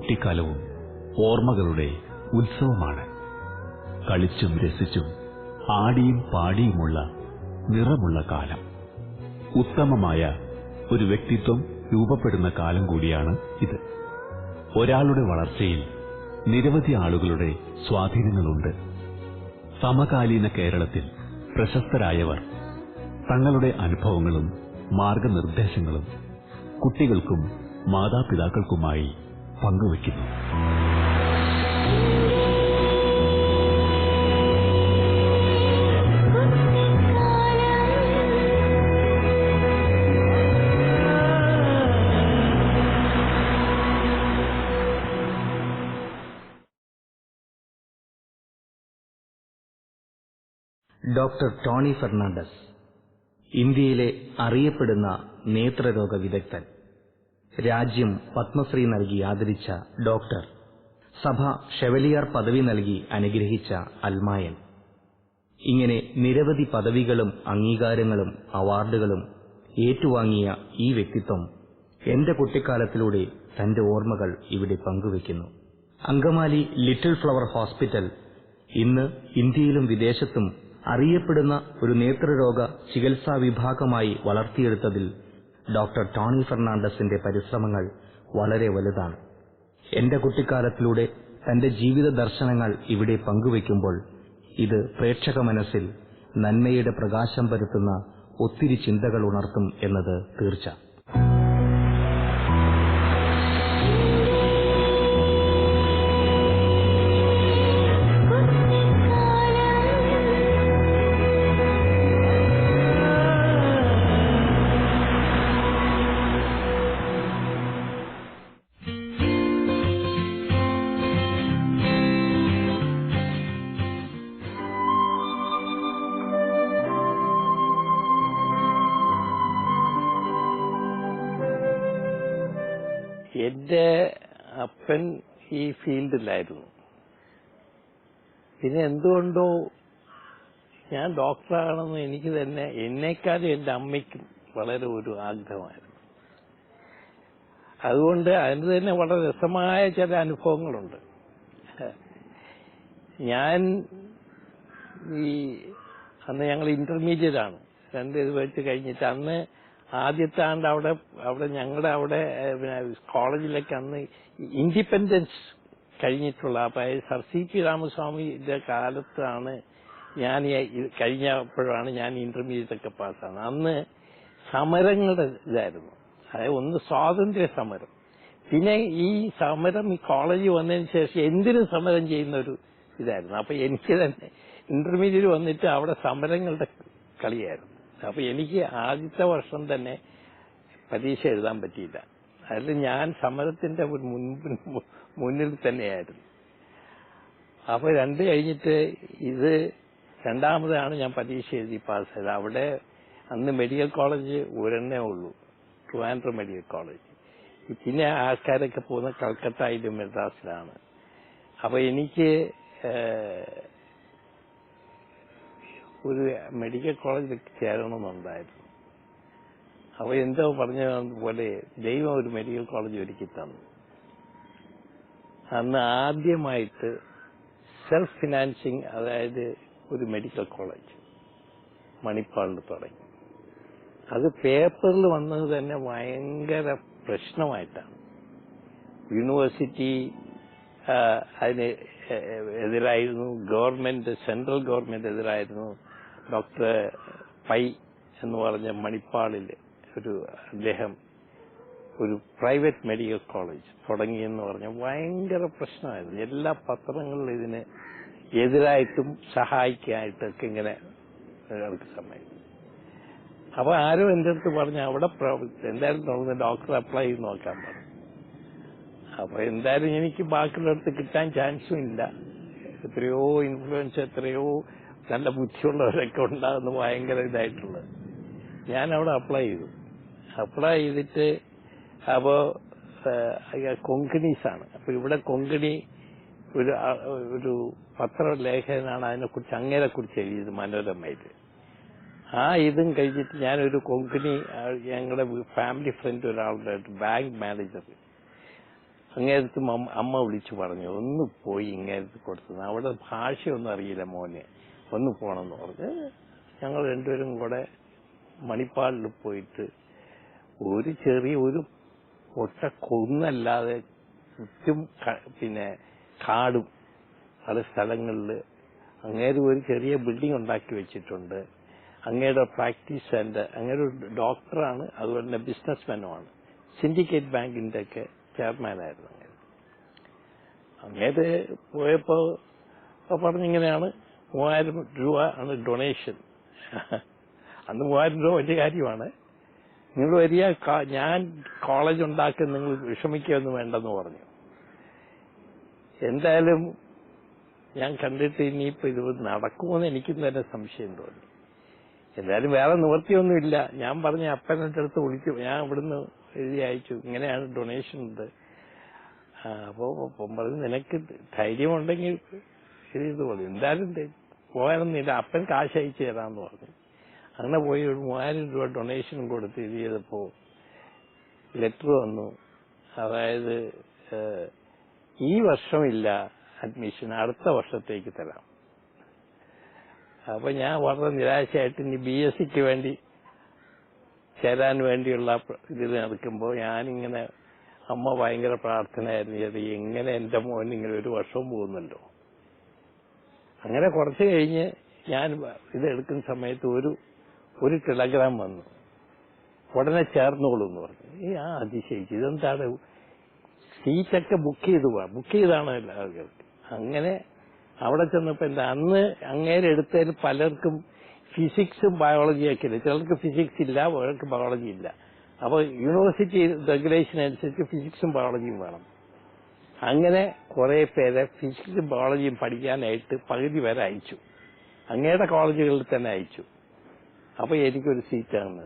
കുട്ടിക്കാലവും ഓർമ്മകളുടെ ഉത്സവമാണ്. കളിച്ചും രസിച്ചും ആടിയും പാടിയുമുള്ള നിറമുള്ള കാലം. ഉത്തമമായ ഒരു വ്യക്തിത്വം രൂപപ്പെടുന്ന കാലം കൂടിയാണ് ഇത്. ഒരാളുടെ വളർച്ചയിൽ നിരവധി ആളുകളുടെ സ്വാധീനങ്ങളുണ്ട്. സമകാലീന കേരളത്തിൽ പ്രശസ്തരായവർ തങ്ങളുടെ അനുഭവങ്ങളും മാർഗനിർദ്ദേശങ്ങളും കുട്ടികൾക്കും മാതാപിതാക്കൾക്കുമായി പങ്കുവയ്ക്കുന്നു. ഡോക്ടർ ടോണി ഫെർണാണ്ടസ്, ഇന്ത്യയിലെ അറിയപ്പെടുന്ന നേത്രരോഗ വിദഗ്ധൻ, രാജ്യം പത്മശ്രീ നൽകി ആദരിച്ച ഡോക്ടർ, സഭ ഷെവലിയർ പദവി നൽകി അനുഗ്രഹിച്ച അൽമായൻ, ഇങ്ങനെ നിരവധി പദവികളും അംഗീകാരങ്ങളും അവാർഡുകളും ഏറ്റുവാങ്ങിയ ഈ വ്യക്തിത്വം എന്റെ കുട്ടിക്കാലത്തിലൂടെ തന്റെ ഓർമ്മകൾ ഇവിടെ പങ്കുവയ്ക്കുന്നു. അങ്കമാലി ലിറ്റിൽ ഫ്ലവർ ഹോസ്പിറ്റൽ ഇന്ന് ഇന്ത്യയിലും വിദേശത്തും അറിയപ്പെടുന്ന ഒരു നേത്രരോഗ ചികിത്സാ വിഭാഗമായി വളർത്തിയെടുത്തതിൽ ഡോക്ടർ ടോണി ഫെർണാണ്ടസിന്റെ പരിശ്രമങ്ങൾ വളരെ വലുതാണ്. എന്റെ കുട്ടിക്കാലത്തിലൂടെ തന്റെ ജീവിത ദർശനങ്ങൾ ഇവിടെ പങ്കുവയ്ക്കുമ്പോൾ ഇത് പ്രേക്ഷക മനസ്സിൽ നന്മയുടെ പ്രകാശം പരത്തുന്ന ഒത്തിരി ചിന്തകൾ ഉണർത്തും എന്നത് തീർച്ച. എന്റെ അപ്പൻ ഈ ഫീൽഡിലായിരുന്നു. പിന്നെ എന്തുകൊണ്ടോ ഞാൻ ഡോക്ടറാണെന്ന് എനിക്ക് തന്നെ, എന്നെക്കാളും എന്റെ അമ്മയ്ക്കും വളരെ ഒരു ആഗ്രഹമായിരുന്നു. അതുകൊണ്ട് അതിന് തന്നെ വളരെ രസമായ ചില അനുഭവങ്ങളുണ്ട്. ഞാൻ അന്ന് ഞങ്ങൾ ഇന്റർമീഡിയറ്റ് ആണ്, 2 ഇത് വെച്ച് കഴിഞ്ഞിട്ട് അന്ന് ആദ്യത്തെ ആണ്ട് അവിടെ ഞങ്ങളുടെ അവിടെ കോളേജിലൊക്കെ അന്ന് ഇൻഡിപെൻഡൻസ് കഴിഞ്ഞിട്ടുള്ള, അപ്പൊ സർ CP രാമസ്വാമിയുടെ കാലത്താണ് ഞാൻ കഴിഞ്ഞപ്പോഴാണ് ഞാൻ ഇന്റർമീഡിയറ്റ് ഒക്കെ പാസ്സാണ്. അന്ന് സമരങ്ങളുടെ ഇതായിരുന്നു. അതായത് ഒന്ന് സ്വാതന്ത്ര്യ സമരം, പിന്നെ ഈ സമരം ഈ കോളേജിൽ വന്നതിന് ശേഷം എന്തിനും സമരം ചെയ്യുന്ന ഒരു ഇതായിരുന്നു. അപ്പൊ എനിക്ക് തന്നെ ഇന്റർമീഡിയറ്റ് വന്നിട്ട് അവിടെ സമരങ്ങളുടെ കളിയായിരുന്നു. അപ്പൊ എനിക്ക് ആദ്യത്തെ വർഷം തന്നെ പരീക്ഷ എഴുതാൻ പറ്റിയില്ല. അതിൽ ഞാൻ സമരത്തിന്റെ മുന്നിൽ തന്നെയായിരുന്നു. അപ്പൊ 2 കഴിഞ്ഞിട്ട് ഇത് രണ്ടാമതാണ് ഞാൻ പരീക്ഷ എഴുതി പാസ്സായത്. അവിടെ അന്ന് മെഡിക്കൽ കോളേജ് ഒരെണ്ണേ ഉള്ളൂ, ട്രിവാൻഡ്രം മെഡിക്കൽ കോളേജ്. പിന്നെ ആൾക്കാരൊക്കെ പോകുന്ന കൽക്കട്ടയിലും മദ്രാസിലാണ്. അപ്പൊ എനിക്ക് ഒരു മെഡിക്കൽ കോളേജിൽ ചേരണമെന്നുണ്ടായിരുന്നു. അപ്പൊ എന്തോ പറഞ്ഞതുപോലെ ദൈവം ഒരു മെഡിക്കൽ കോളേജ് ഒരുക്കി തന്നു. അന്ന് ആദ്യമായിട്ട് സെൽഫ് ഫിനാൻസിങ്, അതായത് ഒരു മെഡിക്കൽ കോളേജ് മണിപ്പാളിൽ തുടങ്ങി. അത് പേപ്പറിൽ വന്നത് തന്നെ ഭയങ്കര പ്രശ്നമായിട്ടാണ്. യൂണിവേഴ്സിറ്റി അതിന് എതിരായിരുന്നു, ഗവൺമെന്റ്, സെൻട്രൽ ഗവൺമെന്റ് എതിരായിരുന്നു. ഡോക്ടർ പൈ എന്ന് പറഞ്ഞ മണിപ്പാളിൽ അദ്ദേഹം ഒരു പ്രൈവറ്റ് മെഡിക്കൽ കോളേജ് തുടങ്ങിയെന്ന് പറഞ്ഞാൽ ഭയങ്കര പ്രശ്നമായിരുന്നു. എല്ലാ പത്രങ്ങളിലും ഇതിന് എതിരായിട്ടും സഹായിക്കായിട്ടൊക്കെ ഇങ്ങനെ സമയം. അപ്പൊ ആരോ എന്റെ അടുത്ത് പറഞ്ഞു അവിടെ എന്തായാലും തുടങ്ങുന്ന ഡോക്ടർ അപ്ലൈ ചെയ്ത് നോക്കാൻ പറഞ്ഞു. അപ്പൊ എന്തായാലും എനിക്ക് ബാക്കിയുള്ളടത്ത് കിട്ടാൻ ചാൻസും ഇല്ല. എത്രയോ ഇൻഫ്ലുവൻസ്, എത്രയോ നല്ല ബുദ്ധിയുള്ളവരൊക്കെ ഉണ്ടാകുന്ന ഭയങ്കര ഇതായിട്ടുള്ളത്. ഞാൻ അവിടെ അപ്ലൈ ചെയ്തു. അപ്ലൈ ചെയ്തിട്ട് അപ്പോ കൊങ്കണീസാണ്. അപ്പൊ ഇവിടെ കൊങ്കണി ഒരു പത്രലേഖനാണ് അതിനെക്കുറിച്ച് അങ്ങനെക്കുറിച്ച് എഴുതിയത് മനോരമയിൽ. ഇതും കഴിഞ്ഞിട്ട് ഞാനൊരു കൊങ്കണി, ഞങ്ങളുടെ ഫാമിലി ഫ്രണ്ട് ഒരാളുടെ ബാങ്ക് മാനേജർ, അങ്ങേരത്ത് അമ്മ വിളിച്ചു പറഞ്ഞു, ഒന്ന് പോയി ഇങ്ങേരത്ത് കൊടുത്തത്, അവിടെ ഭാഷയൊന്നും അറിയില്ല മോനെ, ഒന്ന് പോണമെന്ന് പറഞ്ഞ് ഞങ്ങൾ രണ്ടുപേരും കൂടെ മണിപ്പാലിൽ പോയിട്ട് ഒരു ചെറിയ ഒറ്റ കുന്നല്ലാതെ ചുറ്റും പിന്നെ കാടും പല സ്ഥലങ്ങളിൽ അങ്ങേര് ഒരു ചെറിയ ബിൽഡിംഗ് ഉണ്ടാക്കി വെച്ചിട്ടുണ്ട്. അങ്ങയുടെ പ്രാക്ടീസ് സെന്റർ, അങ്ങേര് ഒരു ഡോക്ടറാണ്, അതുപോലെ തന്നെ ബിസിനസ്മാനുമാണ്. സിൻഡിക്കേറ്റ് ബാങ്കിന്റെ ഒക്കെ ചെയർമാനായിരുന്നു അങ്ങേര്. അങ്ങേര് പോയപ്പോ പറഞ്ഞിങ്ങനെയാണ് 3000 രൂപ ആണ് ഡൊണേഷൻ. അന്ന് 3000 രൂപ വലിയ കാര്യമാണ്. നിങ്ങൾ വരിക, ഞാൻ കോളേജ് ഉണ്ടാക്കി, നിങ്ങൾ വിഷമിക്കുകയൊന്നും വേണ്ടെന്ന് പറഞ്ഞു. എന്തായാലും ഞാൻ കണ്ടിട്ട് ഇനിയിപ്പോ ഇത് നടക്കുമെന്ന് എനിക്കും തന്നെ സംശയം തോന്നി. എന്തായാലും വേറെ നിവൃത്തിയൊന്നുമില്ല. ഞാൻ പറഞ്ഞ അപ്പൻ്റെ അടുത്ത് വിളിച്ചു, ഞാൻ ഇവിടുന്ന് എഴുതി അയച്ചു, ഇങ്ങനെയാണ് ഡൊണേഷൻ ഉണ്ട്. അപ്പോൾ പറഞ്ഞു, നിനക്ക് ധൈര്യമുണ്ടെങ്കിൽ ഇത് പോലെ എന്തായാലും പോകാനൊന്നുമില്ല, അപ്പൻ കാശ് അയച്ചു തരാമെന്ന് പറഞ്ഞു. അങ്ങനെ പോയി ഒരു 3000 രൂപ ഡൊണേഷൻ കൊടുത്ത് ഇത് ചെയ്തപ്പോൾ ലെറ്റർ വന്നു, അതായത് ഈ വർഷമില്ല അഡ്മിഷൻ, അടുത്ത വർഷത്തേക്ക് തരാം. അപ്പൊ ഞാൻ വളരെ നിരാശയായിട്ട് ഇനി BSc വേണ്ടി ചേരാൻ വേണ്ടിയുള്ള ഇതിൽ നടക്കുമ്പോൾ ഞാനിങ്ങനെ, അമ്മ ഭയങ്കര പ്രാർത്ഥനയായിരുന്നു, അത് എങ്ങനെ എന്റെ മോൻ ഇങ്ങനെ ഒരു വർഷവും പോകുന്നുണ്ടോ. അങ്ങനെ കുറച്ച് കഴിഞ്ഞ് ഞാൻ ഇത് എടുക്കുന്ന സമയത്ത് ഒരു ടെലഗ്രാം വന്നു, ഉടനെ ചേർന്നോളൂ എന്ന് പറഞ്ഞു. അതിശയിച്ചു, ഇതെന്താണ്, സീറ്റൊക്കെ ബുക്ക് ചെയ്താണ് എല്ലാവർക്കും. അങ്ങനെ അവിടെ ചെന്നപ്പോ അന്ന് അങ്ങേരെടുത്തതിൽ പലർക്കും ഫിസിക്സും ബയോളജിയൊക്കെ ഇല്ല, ചിലർക്ക് ഫിസിക്സ് ഇല്ല, ചിലർക്ക് ബയോളജി ഇല്ല. അപ്പൊ യൂണിവേഴ്സിറ്റി റെഗുലേഷൻ അനുസരിച്ച് ഫിസിക്സും ബയോളജിയും വേണം. അങ്ങനെ കുറെ പേരെ ഫിസിക്സും ബയോളജിയും പഠിക്കാനായിട്ട് പകുതി വരെ അയച്ചു, അങ്ങയുടെ കോളേജുകളിൽ തന്നെ അയച്ചു. അപ്പൊ എനിക്കൊരു സീറ്റാണ്.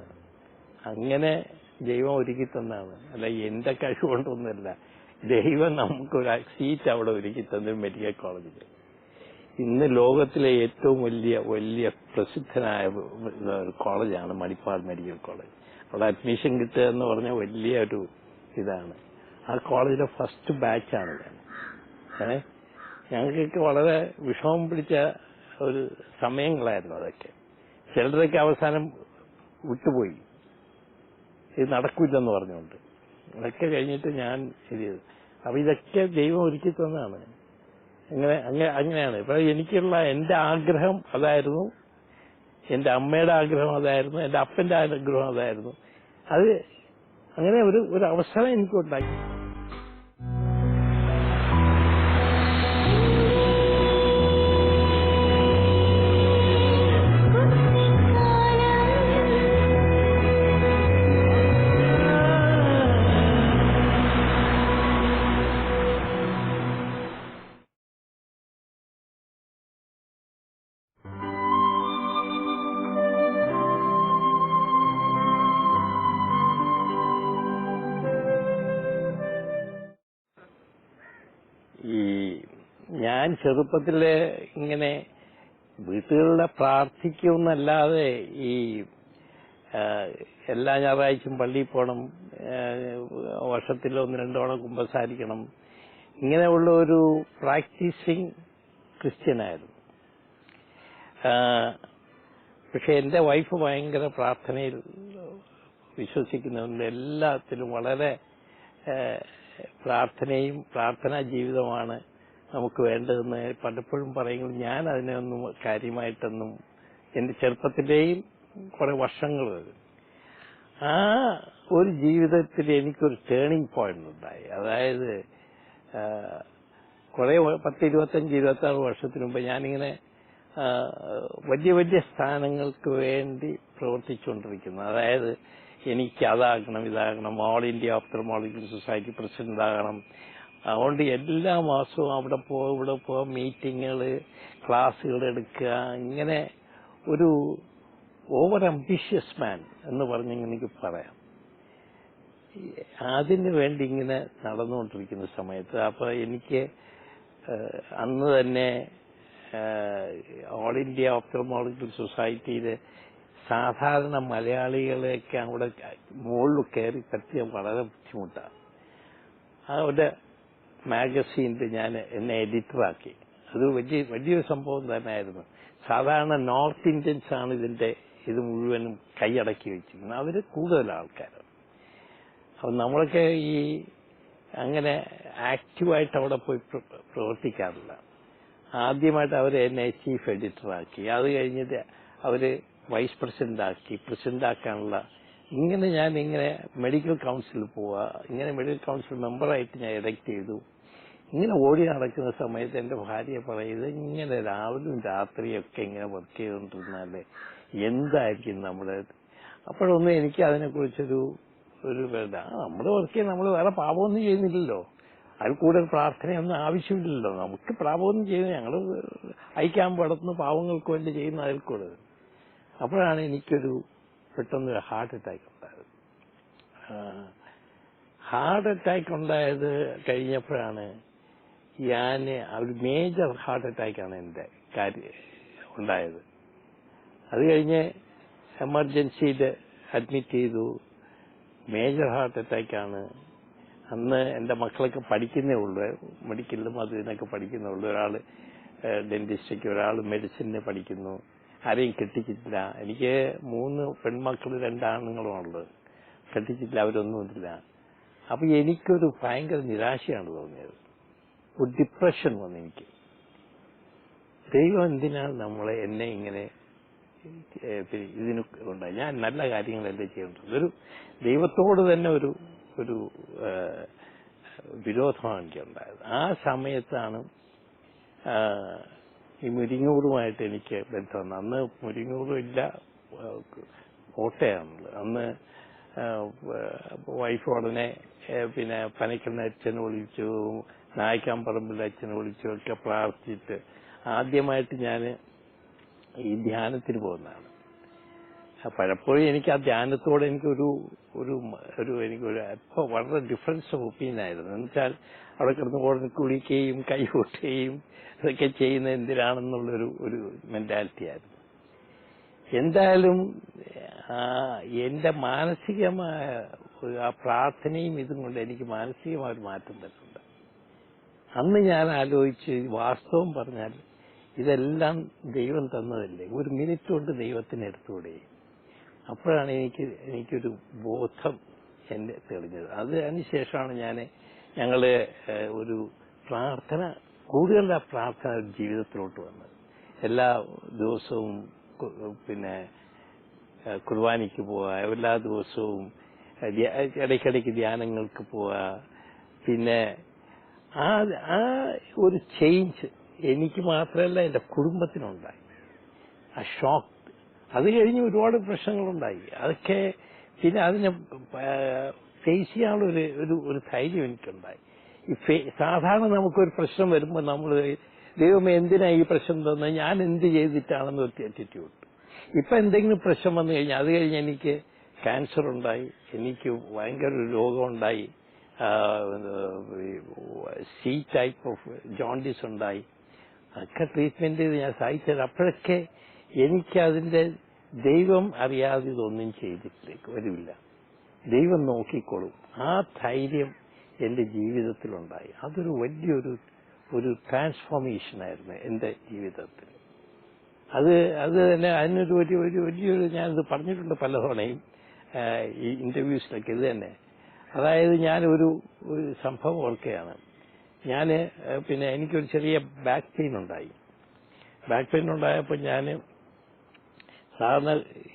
അങ്ങനെ ദൈവം ഒരുക്കി തന്നാണ്, അല്ല എന്റെ കഴിവുകൊണ്ടൊന്നുമല്ല. ദൈവം നമുക്കൊരു സീറ്റ് അവിടെ ഒരുക്കി തന്നു മെഡിക്കൽ കോളേജിൽ. ഇന്ന് ലോകത്തിലെ ഏറ്റവും വലിയ പ്രസിദ്ധനായ കോളേജാണ് മണിപ്പാൽ മെഡിക്കൽ കോളേജ്. അവിടെ അഡ്മിഷൻ കിട്ടുക എന്ന് പറഞ്ഞാൽ വലിയ ഒരു ഇതാണ്. ആ കോളേജിലെ ഫസ്റ്റ് ബാച്ചാണ് ഞാൻ. ഞങ്ങൾക്കൊക്കെ വളരെ വിഷമം പിടിച്ച ഒരു സമയങ്ങളായിരുന്നു അതൊക്കെ. ചിലരൊക്കെ അവസാനം വിട്ടുപോയി, ഇത് നടക്കില്ലെന്ന് പറഞ്ഞുകൊണ്ട്. അതൊക്കെ കഴിഞ്ഞിട്ട് ഞാൻ ഇത് ചെയ്തു. അപ്പൊ ഇതൊക്കെ ദൈവം ഒരുക്കി തന്നതാണ്. അങ്ങനെയാണ്. ഇപ്പൊ എനിക്കുള്ള എന്റെ ആഗ്രഹം അതായിരുന്നു, എന്റെ അമ്മയുടെ ആഗ്രഹം അതായിരുന്നു, എന്റെ അപ്പന്റെ ആഗ്രഹം അതായിരുന്നു. അത് അങ്ങനെ ഒരു അവസരം എനിക്കുണ്ടാക്കി. ഞാൻ ചെറുപ്പത്തില് ഇങ്ങനെ വീട്ടുകളിലെ പ്രാർത്ഥിക്കുമെന്നല്ലാതെ ഈ എല്ലാ ഞായറാഴ്ചയും പള്ളിയിൽ പോകണം, വർഷത്തിൽ 1-2 തവണ കുമ്പസാരിക്കണം, ഇങ്ങനെയുള്ള ഒരു പ്രാക്ടീസിങ് ക്രിസ്ത്യനായിരുന്നു. പക്ഷെ എന്റെ വൈഫ് ഭയങ്കര പ്രാർത്ഥനയിൽ വിശ്വസിക്കുന്നതുകൊണ്ട് എല്ലാത്തിലും വളരെ പ്രാർത്ഥനാ ജീവിതമാണ് നമുക്ക് വേണ്ടതെന്ന് പലപ്പോഴും പറയുമെങ്കിൽ ഞാൻ അതിനെ ഒന്നും കാര്യമായിട്ടൊന്നും, എന്റെ ചെറുപ്പത്തിന്റെയും കുറെ വർഷങ്ങൾ ആ ഒരു ജീവിതത്തിൽ എനിക്കൊരു ടേണിംഗ് പോയിന്റ് ഉണ്ടായി. അതായത് കുറെ 10-25-26 വർഷത്തിന് മുമ്പ് ഞാനിങ്ങനെ വലിയ സ്ഥാനങ്ങൾക്ക് വേണ്ടി പ്രവർത്തിച്ചുകൊണ്ടിരിക്കുന്നു. അതായത് എനിക്ക് അതാകണം, ഇതാകണം, ഓൾ ഇന്ത്യ ഓപ്തൽമോളജിക്കൽ സൊസൈറ്റി പ്രസിഡന്റ് ആകണം. അതുകൊണ്ട് എല്ലാ മാസവും അവിടെ ഇവിടെ പോവാ, മീറ്റിങ്ങുകൾ, ക്ലാസ്സുകൾ എടുക്കുക, ഇങ്ങനെ ഒരു ഓവർ അംബിഷ്യസ് മാൻ എന്ന് പറഞ്ഞെങ്കിൽ എനിക്ക് പറയാം. അതിന് വേണ്ടി ഇങ്ങനെ നടന്നുകൊണ്ടിരിക്കുന്ന സമയത്ത് അപ്പൊ എനിക്ക് അന്ന് തന്നെ ഓൾ ഇന്ത്യ ഓപ്തൽമോളജിക്കൽ സൊസൈറ്റിയിലെ സാധാരണ മലയാളികളെയൊക്കെ അവിടെ മുകളിൽ കയറി പറ്റിയ വളരെ ബുദ്ധിമുട്ടാണ്. അവിടെ മാഗസീനിൽ ഞാൻ എന്നെ എഡിറ്ററാക്കി. അത് വലിയൊരു സംഭവം തന്നെയായിരുന്നു. സാധാരണ നോർത്ത് ഇന്ത്യൻസ് ആണ് ഇത് മുഴുവനും കൈയടക്കി വെച്ചിരിക്കുന്നത്. അവർ കൂടുതൽ ആൾക്കാരാണ്. അപ്പം നമ്മളൊക്കെ അങ്ങനെ ആക്റ്റീവായിട്ട് അവിടെ പോയി പ്രവർത്തിക്കാറില്ല. ആദ്യമായിട്ട് അവർ എന്നെ ചീഫ് എഡിറ്ററാക്കി. അത് കഴിഞ്ഞിട്ട് അവർ വൈസ് പ്രസിഡന്റ് ആക്കാനുള്ള ഞാൻ മെഡിക്കൽ കൗൺസിലിൽ പോവുക. മെഡിക്കൽ കൗൺസിൽ മെമ്പറായിട്ട് ഞാൻ എലക്ട് ചെയ്തു. ഓടി നടക്കുന്ന സമയത്ത് എൻ്റെ ഭാര്യ പറയുന്നത് രാവിലെയും രാത്രിയൊക്കെ വർക്ക് ചെയ്തുകൊണ്ടിരുന്നാലേ എന്തായിരിക്കും നമ്മുടെ. അപ്പോഴൊന്നും എനിക്ക് അതിനെക്കുറിച്ചൊരു നമ്മൾ വർക്ക് ചെയ്യുന്ന നമ്മൾ വേറെ പാപമൊന്നും ചെയ്യുന്നില്ലല്ലോ, അതിൽ കൂടുതൽ പ്രാർത്ഥനയൊന്നും ആവശ്യമില്ലല്ലോ, നമുക്ക് പാപമൊന്നും ചെയ്യുന്നത് ഞങ്ങൾ അയക്കാൻ പടത്തുന്ന പാവങ്ങൾക്ക് വേണ്ടി ചെയ്യുന്ന അതിൽ കൂടുതൽ. അപ്പോഴാണ് എനിക്കൊരു പെട്ടെന്നൊരു ഹാർട്ട് അറ്റാക്ക് ഉണ്ടായത്. ഹാർട്ട് അറ്റാക്ക് ഉണ്ടായത് കഴിഞ്ഞപ്പോഴാണ് ഒരു മേജർ ഹാർട്ട് അറ്റാക്കാണ് എൻ്റെ ഉണ്ടായത്. അത് കഴിഞ്ഞ് എമർജൻസിയിൽ അഡ്മിറ്റ് ചെയ്തു. മേജർ ഹാർട്ട് അറ്റാക്കാണ്. അന്ന് എൻ്റെ മക്കളൊക്കെ പഠിക്കുന്നേ ഉള്ളൂ, മെഡിക്കലിലും അതിനൊക്കെ പഠിക്കുന്നേ ഉള്ളൂ. ഒരാൾ ഡെന്റിസ്റ്റിക്ക്, ഒരാൾ മെഡിസിന് പഠിക്കുന്നു. ആരെയും കെട്ടിച്ചിട്ടില്ല. എനിക്ക് 3 പെൺമക്കളും 2 ആണുങ്ങളുമുള്ളത്. കെട്ടിച്ചിട്ടില്ല, അവരൊന്നുമില്ല. അപ്പൊ എനിക്കൊരു ഭയങ്കര നിരാശയാണ് തോന്നിയത്. ഒരു ഡിപ്രഷൻ വന്നു എനിക്ക്. ദൈവം എന്തിനാണ് എന്നെ ഇങ്ങനെ ഇതിന് ഉണ്ടായി? ഞാൻ നല്ല കാര്യങ്ങളല്ലേ ചെയ്യേണ്ടത്. ഒരു ദൈവത്തോട് തന്നെ ഒരു വിരോധമാണ് എനിക്കുണ്ടായത്. ആ സമയത്താണ് ഈ മുരിങ്ങൂറുമായിട്ട് എനിക്ക് ബന്ധം വന്നത്. അന്ന് മുരിങ്ങൂറും ഇല്ല, കോട്ടയാണുള്ളത്. അന്ന് വൈഫ് ഉടനെ പനക്കണ്ണ അച്ഛനെ വിളിച്ചു, നായ്ക്കാമ്പറമ്പിൽ അച്ഛനെ വിളിച്ചു ഒക്കെ പ്രാർത്ഥിച്ചിട്ട് ആദ്യമായിട്ട് ഞാൻ ഈ ധ്യാനത്തിന് പോകുന്നതാണ്. പലപ്പോഴും എനിക്ക് ആ ധ്യാനത്തോടെ എനിക്കൊരു വളരെ ഡിഫറൻസ് ഓഫ് ഒപ്പീനിയൻ ആയിരുന്നു. എന്നുവെച്ചാൽ അവിടെ കിടന്ന് ഓടി കുളിക്കുകയും കൈകൊട്ടുകയും ഇതൊക്കെ ചെയ്യുന്ന എന്തിനാണെന്നുള്ളൊരു മെന്റാലിറ്റി ആയിരുന്നു. എന്തായാലും എന്റെ മാനസികമായ ആ പ്രാർത്ഥനയും ഇതും കൊണ്ട് എനിക്ക് മാനസികമായ ഒരു മാറ്റം തരുന്നുണ്ട്. അന്ന് ഞാൻ ആലോചിച്ച്, വാസ്തവം പറഞ്ഞാൽ ഇതെല്ലാം ദൈവം തന്നതല്ലേ, ഒരു മിനിറ്റ് കൊണ്ട് ദൈവത്തിന് എടുത്തുകൂടെ? അപ്പോഴാണ് എനിക്കൊരു ബോധം എന്നെ തെളിഞ്ഞത്. അതിനുശേഷമാണ് ഞങ്ങള് ഒരു പ്രാർത്ഥന, കൂടുതൽ പ്രാർത്ഥന ജീവിതത്തിലോട്ട് വന്നത്. എല്ലാ ദിവസവും കുർബാനയ്ക്ക് പോവുക, എല്ലാ ദിവസവും ഇടയ്ക്കിടയ്ക്ക് ധ്യാനങ്ങൾക്ക് പോവുക. ആ ഒരു ചേഞ്ച് എനിക്ക് മാത്രമല്ല എൻ്റെ കുടുംബത്തിനുണ്ടായി. ആ ഷോക്ക്. അത് കഴിഞ്ഞ് ഒരുപാട് പ്രശ്നങ്ങളുണ്ടായി. അതൊക്കെ അതിനെ ഫേസ് ചെയ്യാനുള്ള ഒരു ധൈര്യം എനിക്കുണ്ടായി. സാധാരണ നമുക്കൊരു പ്രശ്നം വരുമ്പോൾ നമ്മൾ ദൈവമേ എന്തിനാ ഈ പ്രശ്നം തന്നത്, ഞാൻ എന്ത് ചെയ്തിട്ടാണെന്ന് ഒരു ആറ്റിറ്റ്യൂഡ്. ഇപ്പൊ എന്തെങ്കിലും പ്രശ്നം വന്നു കഴിഞ്ഞാൽ, അത് കഴിഞ്ഞ് എനിക്ക് ക്യാൻസർ ഉണ്ടായി, എനിക്ക് ഭയങ്കര ഒരു രോഗമുണ്ടായി, സി ടൈപ്പ് ഓഫ് ജോണ്ടിസ് ഉണ്ടായി. അതൊക്കെ ട്രീറ്റ്മെന്റ് ചെയ്ത് ഞാൻ സഹിച്ചത്. അപ്പോഴൊക്കെ എനിക്കതിന്റെ ദൈവം അറിയാതെ ഇതൊന്നും ചെയ്തിട്ടില്ല, വരില്ല, ദൈവം നോക്കിക്കോളും. ആ ധൈര്യം എന്റെ ജീവിതത്തിലുണ്ടായി. അതൊരു വലിയൊരു ട്രാൻസ്ഫോർമേഷനായിരുന്നു എന്റെ ജീവിതത്തിൽ. അത് തന്നെ അതിനൊരു വലിയൊരു ഞാനിത് പറഞ്ഞിട്ടുണ്ട് പലതവണയും ഈ ഇന്റർവ്യൂസിലൊക്കെ ഇത് തന്നെ. അതായത് ഞാനൊരു സംഭവം ഓർക്കുകയാണ്. എനിക്കൊരു ചെറിയ ബാക്ക് പെയിൻ ഉണ്ടായി. ബാക്ക് പെയിൻ ഉണ്ടായപ്പോൾ ഞാൻ സാധാരണ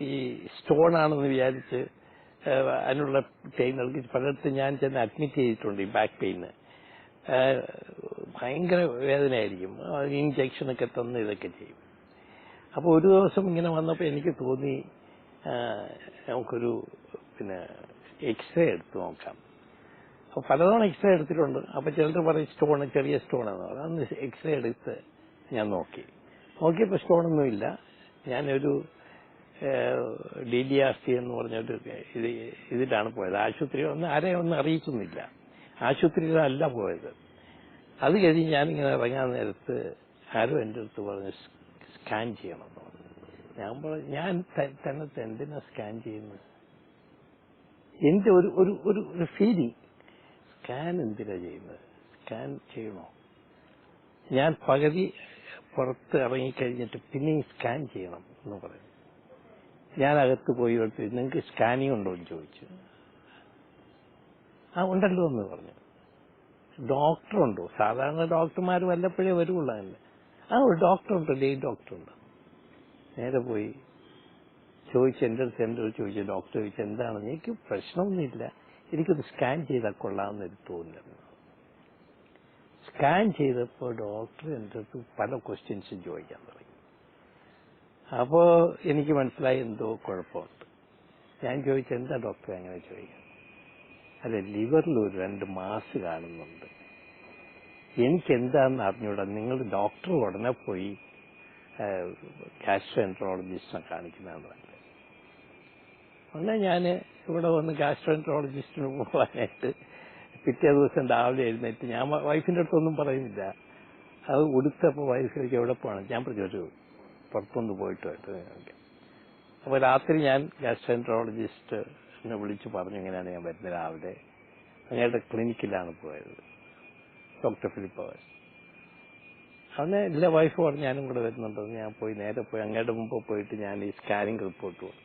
ഈ സ്റ്റോൺ ആണെന്ന് വിചാരിച്ച് അതിനുള്ള ട്രെയിനുകൾക്ക് പലയിടത്തും ഞാൻ ചെന്ന് അഡ്മിറ്റ് ചെയ്തിട്ടുണ്ട്. ഈ ബാക്ക് പെയിന് ഭയങ്കര വേദനയായിരിക്കും, ഇൻജെക്ഷനൊക്കെ തന്ന് ഇതൊക്കെ ചെയ്യും. അപ്പോൾ ഒരു ദിവസം ഇങ്ങനെ വന്നപ്പോൾ എനിക്ക് തോന്നി നമുക്കൊരു എക്സ്റേ എടുത്ത് നോക്കാം. അപ്പോൾ പലതവണ എക്സ്റേ എടുത്തിട്ടുണ്ട്. അപ്പോൾ ചിലർ പറയും സ്റ്റോൺ, ചെറിയ സ്റ്റോണെന്ന് പറയും. അന്ന് എക്സ്റേ എടുത്ത് ഞാൻ നോക്കിയപ്പോൾ സ്റ്റോണൊന്നുമില്ല. ഞാനൊരു DDRC എന്ന് പറഞ്ഞൊരു ഇതിലാണ് പോയത്. ആശുപത്രി ആരെയൊന്നും അറിയിക്കുന്നില്ല, ആശുപത്രിയിലല്ല പോയത്. അത് കഴിഞ്ഞ് ഞാനിങ്ങനെ ഇറങ്ങാൻ നേരത്ത് ആരോ എൻ്റെ അടുത്ത് പറഞ്ഞ് സ്കാൻ ചെയ്യണമെന്ന് പറഞ്ഞു. ഞാൻ പറഞ്ഞു, ഞാൻ തന്നെ എന്തിനാ സ്കാൻ ചെയ്യുന്നത്? എന്റെ ഒരു ഫീലിംഗ്, സ്കാൻ എന്തിനാ ചെയ്യുന്നത്? സ്കാൻ ചെയ്യണോ? ഞാൻ പകുതി പുറത്ത് ഇറങ്ങിക്കഴിഞ്ഞിട്ട് പിന്നെയും സ്കാൻ ചെയ്യണം എന്ന് പറയും. ഞാൻ അകത്ത് പോയി നിങ്ങൾക്ക് സ്കാനിങ് ഉണ്ടോ എന്ന് ചോദിച്ചു. ഉണ്ടല്ലോ എന്ന് പറഞ്ഞു. ഡോക്ടറുണ്ടോ? സാധാരണ ഡോക്ടർമാർ വല്ലപ്പോഴേ വരുള്ളതല്ലേ. ഒരു ഡോക്ടറുണ്ട്, ഡേ ഡോക്ടറുണ്ട്. നേരെ പോയി ചോദിച്ചു, എൻ്റെ അടുത്ത് ചോദിച്ചു. ഡോക്ടർ ചോദിച്ചു എന്താണെന്ന്. എനിക്ക് പ്രശ്നമൊന്നുമില്ല, എനിക്കൊന്ന് സ്കാൻ ചെയ്താൽ കൊള്ളാമെന്നൊരു തോന്നില്ല. സ്കാൻ ചെയ്തപ്പോൾ ഡോക്ടർ എൻ്റെ അടുത്ത് പല ക്വസ്റ്റ്യൻസും ചോദിക്കാൻ തുടങ്ങി. അപ്പോൾ എനിക്ക് മനസ്സിലായി എന്തോ കുഴപ്പമുണ്ട്. ഞാൻ ചോദിച്ചു എന്താ ഡോക്ടർ അങ്ങനെ ചോദിക്കാൻ? അതെ, ലിവറിൽ ഒരു 2 മാസ് കാണുന്നുണ്ട്. എനിക്കെന്താണെന്ന് അറിഞ്ഞൂടാ. നിങ്ങൾ ഡോക്ടർ ഉടനെ പോയി ഗാസ്ട്രോഎൻട്രോളജിസ്റ്റിനെ കാണിക്കുന്നതാണ് നല്ലത്. അങ്ങനെ ഞാൻ ഇവിടെ വന്ന് ഗാസ്ട്രോഎൻട്രോളജിസ്റ്റിന് പോകാനായിട്ട് പിറ്റേ ദിവസം രാവിലെ എഴുന്നേറ്റ് ഞാൻ വൈഫിൻ്റെ അടുത്തൊന്നും പറയുന്നില്ല. അത് ഉടുത്തപ്പോൾ വൈഫിലേക്ക് എവിടെ പോകണം? ഞാൻ പറഞ്ഞു പുറത്തൊന്ന് പോയിട്ട് വരട്ടെ. അപ്പോൾ രാത്രി ഞാൻ ഗാസ്ട്രോഎൻട്രോളജിസ്റ്റിനെ വിളിച്ച് പറഞ്ഞു ഇങ്ങനെയാണ് ഞാൻ വരുന്നത് രാവിലെ. അങ്ങയുടെ ക്ലിനിക്കിലാണ് പോയത്, ഡോക്ടർ ഫിലിപ്പോസ്. അങ്ങനെ ഇല്ല, വൈഫ് പറഞ്ഞു ഞാനും കൂടെ വരുന്നുണ്ടെന്ന്. ഞാൻ പോയി നേരെ പോയി അങ്ങയുടെ മുമ്പ് പോയിട്ട് ഞാൻ ഈ സ്കാനിങ് റിപ്പോർട്ട് കൊടുത്തു.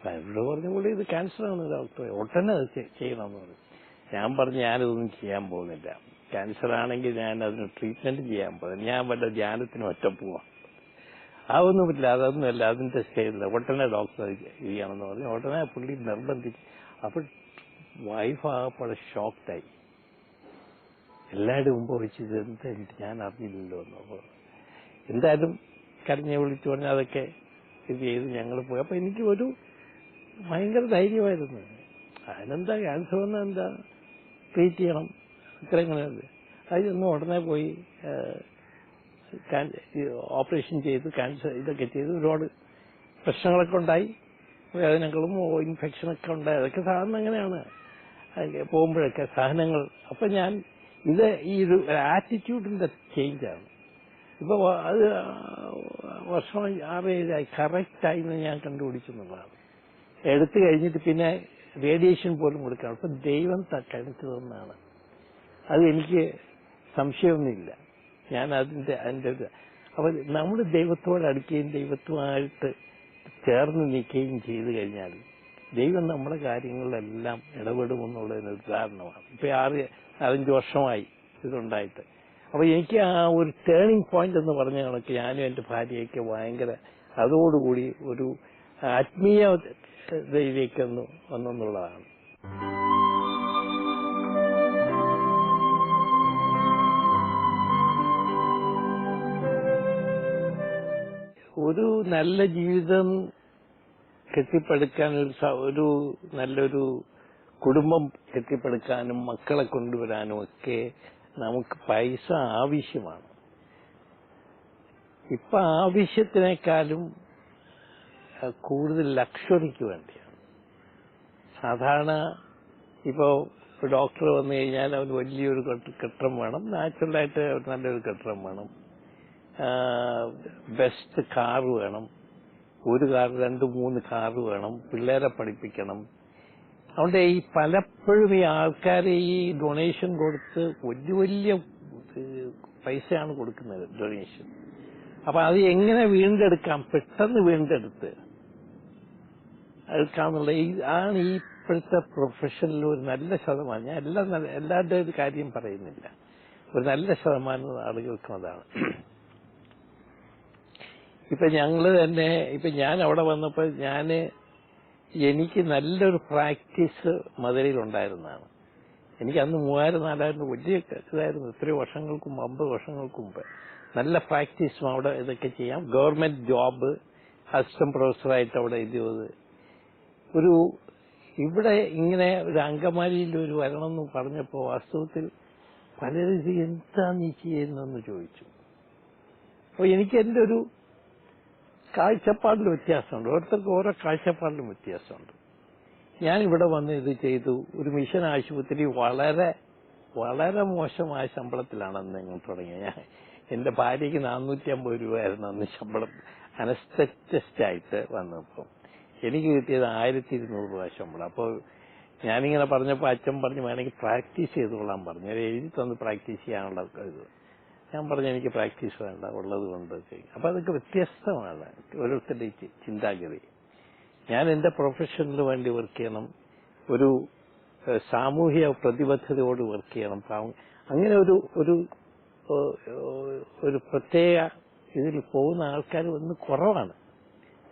വൈഫിനോട് പറഞ്ഞുകൂടി ഇത് ക്യാൻസറാണ് ഡോക്ടറെ, ഉടനെ അത് ചെയ്യണമെന്ന് പറഞ്ഞു. ഞാൻ പറഞ്ഞു ഞാനിതൊന്നും ചെയ്യാൻ പോകുന്നില്ല. ക്യാൻസർ ആണെങ്കിൽ ഞാൻ അതിന് ട്രീറ്റ്മെന്റ് ചെയ്യാൻ പോകുന്നത്. ഞാൻ വല്ല ധ്യാനത്തിന് ഒറ്റ പോവാം. അതൊന്നും പറ്റില്ല, അതൊന്നുമല്ല, അതിന്റെ സ്റ്റേജില്ല, ഉടനെ ഡോക്ടർ ചെയ്യണമെന്ന് പറഞ്ഞു. ഉടനെ പുള്ളി നിർബന്ധിച്ച്. അപ്പോൾ വൈഫ് ആകെപ്പാടെ ഷോക്ക്ഡായി. എല്ലാവരും മുമ്പ് വെച്ചത് എന്താ ഞാൻ അറിഞ്ഞില്ലല്ലോ എന്ന്. അപ്പോൾ എന്തായാലും കരഞ്ഞെ വിളിച്ചു പറഞ്ഞാൽ അതൊക്കെ ഇത് ചെയ്ത് ഞങ്ങൾ പോയി. അപ്പോൾ എനിക്ക് ഒരു ഭയങ്കര ധൈര്യമായിരുന്നു. അതിനെന്താ ക്യാൻസർ വന്നാൽ എന്താ ട്രീറ്റ് ചെയ്യണം, ഇത്ര ഇങ്ങനെയല്ലേ. അതൊന്നും ഉടനെ പോയി ഓപ്പറേഷൻ ചെയ്ത് ക്യാൻസർ ഇതൊക്കെ ചെയ്ത് ഒരുപാട് പ്രശ്നങ്ങളൊക്കെ ഉണ്ടായി, വേദനകളും ഇൻഫെക്ഷനൊക്കെ ഉണ്ടായി. അതൊക്കെ സാധാരണ അങ്ങനെയാണ് പോകുമ്പോഴൊക്കെ സാധനങ്ങൾ. അപ്പം ഞാൻ ഇത് ഈ ഒരു ആറ്റിറ്റ്യൂഡിന്റെ ചേഞ്ചാണ്. ഇപ്പോൾ അത് വർഷം 6-7 കറക്റ്റായി ഞാൻ കണ്ടുപിടിച്ചു എന്നുള്ളതാണ്. എടുത്തു കഴിഞ്ഞിട്ട് പിന്നെ റേഡിയേഷൻ പോലും കൊടുക്കണം. അപ്പം ദൈവം കരുത്തു തന്നാണ്. അത് എനിക്ക് സംശയമൊന്നുമില്ല. ഞാൻ അതിൻ്റെ അപ്പോൾ നമ്മൾ ദൈവത്തോട് അടുക്കുകയും ദൈവത്തുമായിട്ട് ചേർന്ന് നിൽക്കുകയും ചെയ്തു കഴിഞ്ഞാൽ ദൈവം നമ്മുടെ കാര്യങ്ങളിലെല്ലാം ഇടപെടുമെന്നുള്ളതിന് ഉദാഹരണമാണ്. ഇപ്പം 6-5 വർഷമായി ഇതുണ്ടായിട്ട്. അപ്പോൾ എനിക്ക് ആ ഒരു ടേണിംഗ് പോയിന്റ് എന്ന് പറഞ്ഞ കണക്ക് ഞാനും എൻ്റെ ഭാര്യയൊക്കെ ഭയങ്കര അതോടുകൂടി ഒരു ആത്മീയതയിലേക്ക് വന്നെന്നുള്ളതാണ്. ഒരു നല്ല ജീവിതം കെട്ടിപ്പടുക്കാൻ, ഒരു നല്ലൊരു കുടുംബം കെട്ടിപ്പടുക്കാനും മക്കളെ കൊണ്ടുവരാനും ഒക്കെ നമുക്ക് പൈസ ആവശ്യമാണ്. ഇപ്പൊ ആവശ്യത്തിനേക്കാളും കൂടുതൽ ലക്ഷറിക്ക് വേണ്ടിയാണ്. സാധാരണ ഇപ്പോൾ ഡോക്ടർ വന്നു കഴിഞ്ഞാൽ അവന് വലിയൊരു കെട്ടിടം വേണം, നാച്ചുറലായിട്ട് നല്ലൊരു കെട്ടിടം വേണം, ബെസ്റ്റ് കാർ വേണം, ഒരു കാർ 2-3 കാർ വേണം, പിള്ളേരെ പഠിപ്പിക്കണം. അതുകൊണ്ട് ഈ പലപ്പോഴും ഈ ആൾക്കാർ ഈ ഡൊണേഷൻ കൊടുത്ത് വലിയ പൈസയാണ് കൊടുക്കുന്നത്, ഡൊണേഷൻ. അപ്പൊ അത് എങ്ങനെ വീണ്ടെടുക്കാം, പെട്ടെന്ന് വീണ്ടെടുത്ത് എടുക്കാന്നുള്ള ആണ് ഈ ഇപ്പോഴത്തെ പ്രൊഫഷനിൽ ഒരു നല്ല ശതമാനം. ഞാൻ എല്ലാവരുടെ ഒരു കാര്യം പറയുന്നില്ല, ഒരു നല്ല ശതമാനം ആളുകൾക്കും അതാണ്. ഇപ്പൊ ഞങ്ങള് തന്നെ ഞാൻ അവിടെ വന്നപ്പോൾ എനിക്ക് നല്ലൊരു പ്രാക്ടീസ് മധുരയിലുണ്ടായിരുന്നതാണ്. എനിക്ക് അന്ന് 3000-4000 വലിയ ഇതായിരുന്നു. എത്രയോ വർഷങ്ങൾക്ക് മുമ്പ്, 50 വർഷങ്ങൾക്ക് മുമ്പ് നല്ല പ്രാക്ടീസും അവിടെ ഇതൊക്കെ ചെയ്യാം. ഗവൺമെന്റ് ജോബ് അസിസ്റ്റന്റ് പ്രൊഫസറായിട്ട് അവിടെ എഴുതിയത്. ഇവിടെ ഇങ്ങനെ ഒരു അങ്കമാലിയിൽ ഒരു വരണമെന്ന് പറഞ്ഞപ്പോൾ വാസ്തവത്തിൽ പലരും എന്താ നീ ചെയ്യുന്നതെന്ന് ചോദിച്ചു. അപ്പോൾ എനിക്ക് എൻ്റെ ഒരു കാഴ്ചപ്പാടിൽ വ്യത്യാസമുണ്ട്. ഓരോരുത്തർക്ക് ഓരോ കാഴ്ചപ്പാടിലും വ്യത്യാസമുണ്ട്. ഞാനിവിടെ വന്ന് ഇത് ചെയ്തു. ഒരു മിഷൻ ആശുപത്രി വളരെ വളരെ മോശമായ ശമ്പളത്തിലാണ് അന്ന് ഞങ്ങൾ തുടങ്ങിയത്. എൻ്റെ ഭാര്യയ്ക്ക് 450 രൂപയായിരുന്നു അന്ന് ശമ്പളം, അനസ്തെറ്റിസ്റ്റ് ആയിട്ട് വന്നപ്പോൾ. എനിക്ക് കിട്ടിയത് 1200 രൂപ ശമ്പളം. അപ്പോൾ ഞാനിങ്ങനെ പറഞ്ഞപ്പോൾ അച്ഛൻ പറഞ്ഞു വേണമെങ്കിൽ പ്രാക്ടീസ് ചെയ്തുകൊള്ളാൻ പറഞ്ഞു. എഴുതി തന്ന് പ്രാക്ടീസ് ചെയ്യാനുള്ള ഇത്. ഞാൻ പറഞ്ഞു എനിക്ക് പ്രാക്ടീസ് വേണ്ട, ഉള്ളത് കൊണ്ട് ചെയ്യും. അപ്പൊ അതൊക്കെ വ്യത്യസ്തമാണ് ഓരോരുത്തരുടെ ചിന്താഗതി. ഞാൻ എന്റെ പ്രൊഫഷനിൽ വേണ്ടി വർക്ക് ചെയ്യണം, ഒരു സാമൂഹിക പ്രതിബദ്ധതയോട് വർക്ക് ചെയ്യണം. അങ്ങനെ ഒരു പ്രത്യേക ഇതിൽ പോകുന്ന ആൾക്കാർ ഒന്ന് കുറവാണ്,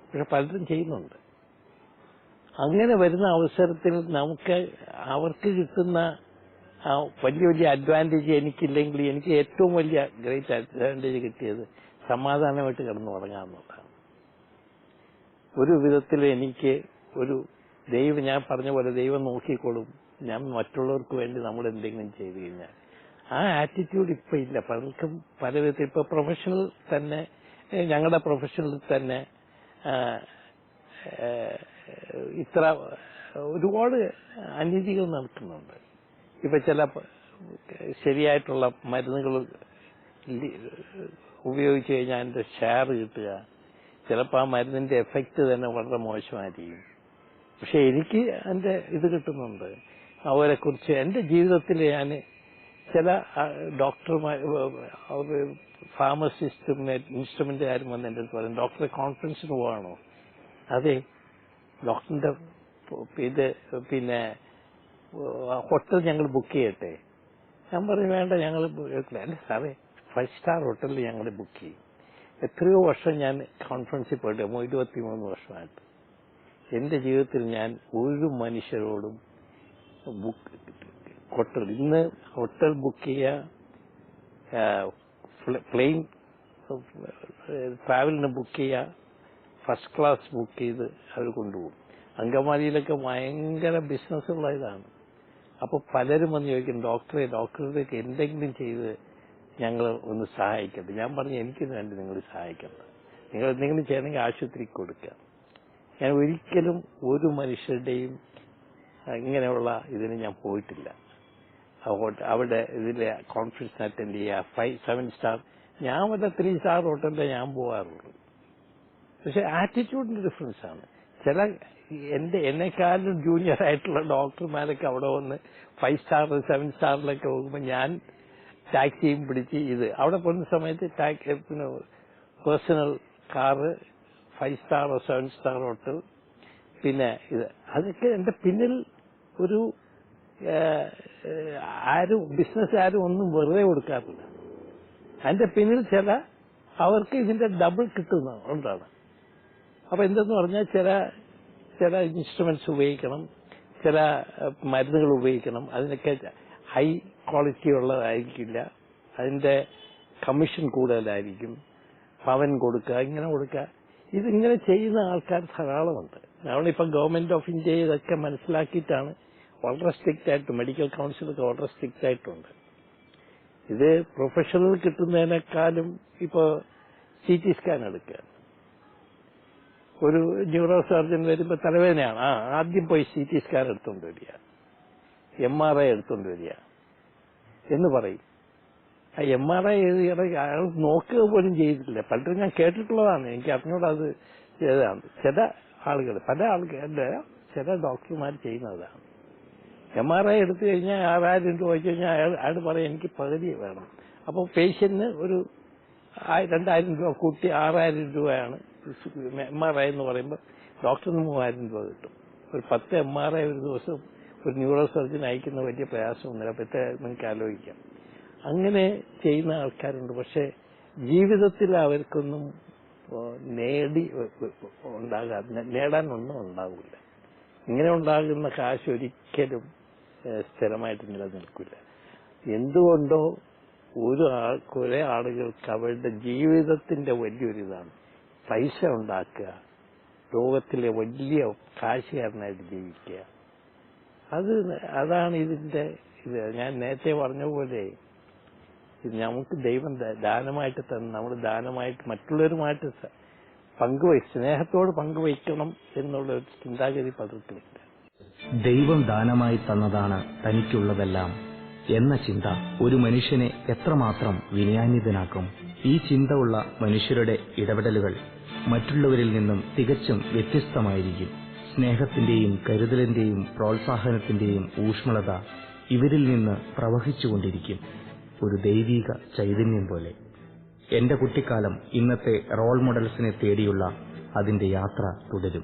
പക്ഷെ പലരും ചെയ്യുന്നുണ്ട്. അങ്ങനെ വരുന്ന അവസരത്തിൽ നമുക്ക് അവർക്ക് കിട്ടുന്ന വലിയ വലിയ അഡ്വാൻറ്റേജ് എനിക്കില്ലെങ്കിൽ എനിക്ക് ഏറ്റവും വലിയ ഗ്രേറ്റ് അഡ്വാൻറ്റേജ് കിട്ടിയത് സമാധാനമായിട്ട് കിടന്നുറങ്ങാമെന്നുള്ളതാണ്. ഒരു വിധത്തിൽ എനിക്ക് ഞാൻ പറഞ്ഞ പോലെ ദൈവം നോക്കിക്കോളും, ഞാൻ മറ്റുള്ളവർക്ക് വേണ്ടി നമ്മൾ എന്തെങ്കിലും ചെയ്തു കഴിഞ്ഞാൽ ആ ആറ്റിറ്റ്യൂഡ് ഇപ്പൊ ഇല്ല. പലർക്കും പല വിധത്തിൽ ഇപ്പൊ പ്രൊഫഷണൽ തന്നെ, ഞങ്ങളുടെ പ്രൊഫഷനിൽ തന്നെ ഇത്ര ഒരുപാട് അനീതികൾ നടക്കുന്നുണ്ട്. ഇപ്പൊ ചില ശരിയായിട്ടുള്ള മരുന്നുകൾ ഉപയോഗിച്ചു കഴിഞ്ഞാൽ അതിന്റെ ഷെയർ കിട്ടുക, ചിലപ്പോൾ ആ മരുന്നിന്റെ എഫക്റ്റ് തന്നെ വളരെ മോശമായിരിക്കും. പക്ഷെ എനിക്ക് അതിന്റെ ഇത് കിട്ടുന്നുണ്ട്. അവരെ കുറിച്ച് എന്റെ ജീവിതത്തിൽ ഞാൻ ചില ഡോക്ടർമാർ, ഫാർമസിസ്റ്റും ഇൻസ്ട്രുമെന്റുകാരും വന്ന് എന്റെ അടുത്ത് പറയും, ഡോക്ടറെ കോൺഫറൻസിന് പോവാണോ? അതെ, ഡോക്ടറിന്റെ പിന്നെ ഹോട്ടൽ ഞങ്ങൾ ബുക്ക് ചെയ്യട്ടെ? ഞാൻ പറഞ്ഞു വേണ്ട, ഞങ്ങൾ അല്ല സാറേ, 5 സ്റ്റാർ ഹോട്ടലിൽ ഞങ്ങൾ ബുക്ക് ചെയ്യും. എത്രയോ വർഷം ഞാൻ കോൺഫറൻസിൽ പോയിട്ട്, 23 വർഷമായിട്ട് എന്റെ ജീവിതത്തിൽ ഞാൻ ഒരു മനുഷ്യരോടും ഇന്ന് ഹോട്ടൽ ബുക്ക് ചെയ്യുക, പ്ലെയിൻ ട്രാവലിന് ബുക്ക് ചെയ്യുക, ഫസ്റ്റ് ക്ലാസ് ബുക്ക് ചെയ്ത് അവർ കൊണ്ടുപോകും. അങ്കമാലിയിലൊക്കെ ഭയങ്കര ബിസിനസ്സുള്ള ഇതാണ്. അപ്പൊ പലരും വന്ന് ചോദിക്കും, ഡോക്ടറുടെ എന്തെങ്കിലും ചെയ്ത് ഞങ്ങൾ ഒന്ന് സഹായിക്കട്ടെ. ഞാൻ പറഞ്ഞു എനിക്കിത് വേണ്ടി നിങ്ങൾ സഹായിക്കണ്ട, നിങ്ങൾ എന്തെങ്കിലും ചെയ്യണമെങ്കിൽ ആശുപത്രിക്ക് കൊടുക്കുക. ഞാൻ ഒരിക്കലും ഒരു മനുഷ്യരുടെയും ഇങ്ങനെയുള്ള ഇതിന് ഞാൻ പോയിട്ടില്ല. അവിടെ ഇതിലെ കോൺഫറൻസ് അറ്റൻഡ് ചെയ്യുക, 5-7 സ്റ്റാർ, ഞാൻ വല്ല 3 സ്റ്റാർ ഹോട്ടലിലെ ഞാൻ പോകാറുള്ളൂ. പക്ഷെ ആറ്റിറ്റ്യൂഡിന്റെ ഡിഫറൻസ് ആണ്. ചില എന്നെക്കാളും ജൂനിയർ ആയിട്ടുള്ള ഡോക്ടർമാരൊക്കെ അവിടെ വന്ന് 5 സ്റ്റാർ 7 സ്റ്റാറിലൊക്കെ പോകുമ്പോൾ ഞാൻ ടാക്സിയും പിടിച്ച് അവിടെ പോകുന്ന സമയത്ത് personal car, 5 star 7 star hotel, പിന്നെ അതൊക്കെ എന്റെ പിന്നിൽ ഒരു ബിസിനസ്സുകാരും ഒന്നും വെറുതെ കൊടുക്കാറില്ല. അതിന്റെ പിന്നിൽ അവർക്ക് ഇതിന്റെ ഡബിൾ കിട്ടുന്നതാണ്. അപ്പൊ എന്തെന്ന് പറഞ്ഞാൽ ചില ഇൻസ്ട്രുമെന്റ്സ് ഉപയോഗിക്കണം, ചില മരുന്നുകൾ ഉപയോഗിക്കണം, അതിനൊക്കെ ഹൈ ക്വാളിറ്റി ഉള്ളതായിരിക്കില്ല, അതിന്റെ കമ്മീഷൻ കൂടുതലായിരിക്കും, പവൻ കൊടുക്കുക, ഇങ്ങനെ കൊടുക്കുക. ഇതിങ്ങനെ ചെയ്യുന്ന ആൾക്കാർ ധാരാളമുണ്ട്. നമ്മളിപ്പം ഗവൺമെന്റ് ഓഫ് ഇന്ത്യ ഇതൊക്കെ മനസ്സിലാക്കിയിട്ടാണ് വളരെ സ്ട്രിക്റ്റ് ആയിട്ട്, മെഡിക്കൽ കൗൺസിലൊക്കെ വളരെ സ്ട്രിക്റ്റ് ആയിട്ടുണ്ട്. ഇത് പ്രൊഫഷണൽ കിട്ടുന്നതിനേക്കാളും ഇപ്പൊ CT സ്കാൻ എടുക്കുക. ഒരു ന്യൂറോ സർജൻ വരുമ്പോൾ തലവേദനയാണ്, ആദ്യം പോയി CT സ്കാൻ എടുത്തുകൊണ്ട് വരിക, MRI എടുത്തുകൊണ്ട് വരിക എന്ന് പറയും. ആ MRI അയാൾ നോക്കുക പോലും ചെയ്തിട്ടില്ല. പലരും ഞാൻ കേട്ടിട്ടുള്ളതാണ്, എനിക്ക് അറിഞ്ഞൂടെ അത് ചെയ്തതാണ്. ചില ഡോക്ടർമാർ ചെയ്യുന്നതാണ്. MRI എടുത്തു കഴിഞ്ഞാൽ 6000 രൂപ വെച്ച് കഴിഞ്ഞാൽ അയാൾ പറയും എനിക്ക് പകുതി വേണം. അപ്പോൾ പേഷ്യന്റിന് ഒരു 2000 രൂപ കൂട്ടി 6000 രൂപയാണ് MRI എന്ന് പറയുമ്പോൾ ഡോക്ടറിന് 3000 രൂപ കിട്ടും. ഒരു 10 MRI ഒരു ദിവസം ഒരു ന്യൂറോ സർജൻ അയക്കുന്ന വലിയ പ്രയാസമൊന്നുമില്ല. അപ്പോൾ നിങ്ങൾക്ക് ആലോചിക്കാം. അങ്ങനെ ചെയ്യുന്ന ആൾക്കാരുണ്ട്. പക്ഷെ ജീവിതത്തിൽ അവർക്കൊന്നും നേടാനൊന്നും ഉണ്ടാവില്ല. ഇങ്ങനെ ഉണ്ടാകുന്ന കാശ് ഒരിക്കലും സ്ഥിരമായിട്ട് നിലനിൽക്കില്ല. എന്തുകൊണ്ടോ കുറെ ആളുകൾക്ക് അവരുടെ ജീവിതത്തിന്റെ വലിയൊരിതാണ് പൈസ ഉണ്ടാക്കുക, ലോകത്തിലെ വലിയ കാശുകാരനായിട്ട് ജീവിക്കുക. അതാണ് ഇതിന്റെ ഇത്. ഞാൻ നേരത്തെ പറഞ്ഞ പോലെ നമുക്ക് ദൈവം ദാനമായിട്ട് തന്ന് നമ്മൾ ദാനമായിട്ട് മറ്റുള്ളവരുമായിട്ട് സ്നേഹത്തോട് പങ്കുവയ്ക്കണം എന്നുള്ള ഒരു ചിന്താഗതി പലർക്കുമില്ല. ദൈവം ദാനമായി തന്നതാണ് തനിക്കുള്ളതെല്ലാം എന്ന ചിന്ത ഒരു മനുഷ്യനെ എത്രമാത്രം വിനയാന്വിതനാക്കും. ഈ ചിന്ത ഉള്ള മനുഷ്യരുടെ ഇടപെടലുകൾ മറ്റുള്ളവരിൽ നിന്നും തികച്ചും വ്യത്യസ്തമായിരിക്കും. സ്നേഹത്തിന്റെയും കരുതലിന്റെയും പ്രോത്സാഹനത്തിന്റെയും ഊഷ്മളത ഇവരിൽ നിന്ന് പ്രവഹിച്ചുകൊണ്ടിരിക്കും, ഒരു ദൈവീക ചൈതന്യം പോലെ. എന്റെ കുട്ടിക്കാലം ഇന്നത്തെ റോൾ മോഡൽസിനെ തേടിയുള്ള അതിന്റെ യാത്ര തുടരും.